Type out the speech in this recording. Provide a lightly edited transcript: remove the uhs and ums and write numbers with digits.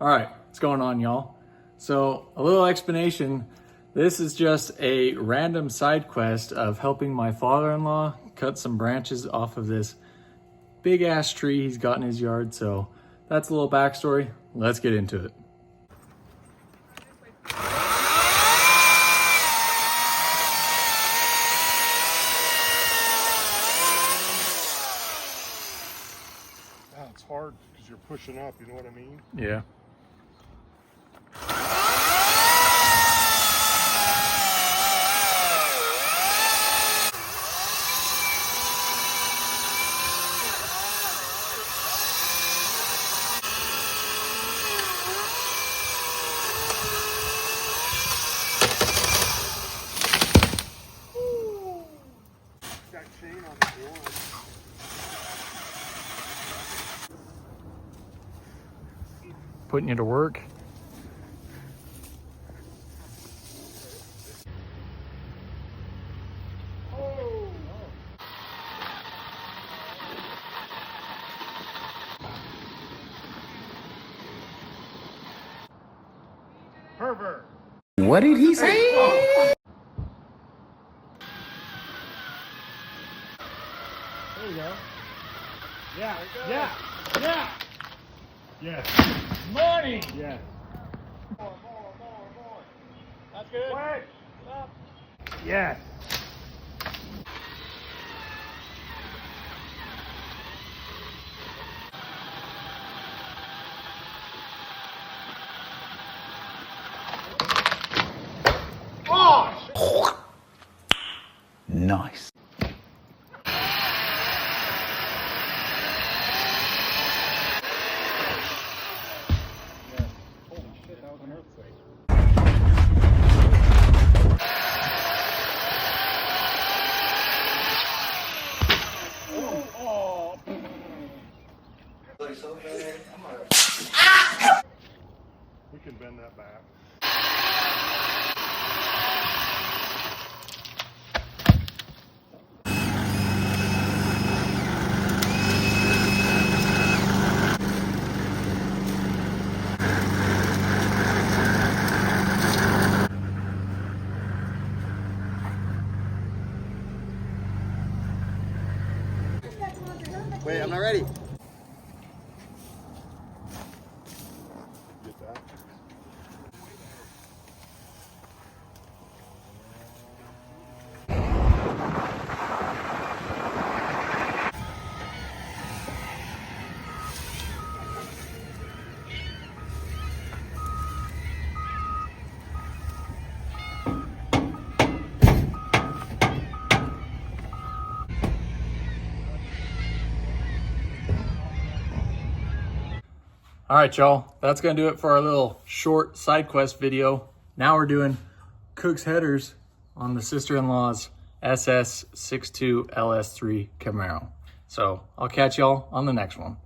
All right, what's going on, y'all? So a little explanation. This is just a random side quest of helping my father-in-law cut some branches off of this big ass tree he's got in his yard. So that's a little backstory. Let's get into it. It's hard because you're pushing up, you know what I mean? Yeah. Got chain on the board. Putting you to work. Pervert. What did he say? There you go. Yeah, yeah, yeah. Yes. Money! Yes. More. That's good. Wait. Yes. Oh! Nice. Holy shit, that was an earthquake. We can bend that back. Wait, I'm not ready. Get that. All right, y'all, that's gonna do it for our little short side quest video. Now we're doing Cook's headers on the sister-in-law's SS62 LS3 Camaro. So I'll catch y'all on the next one.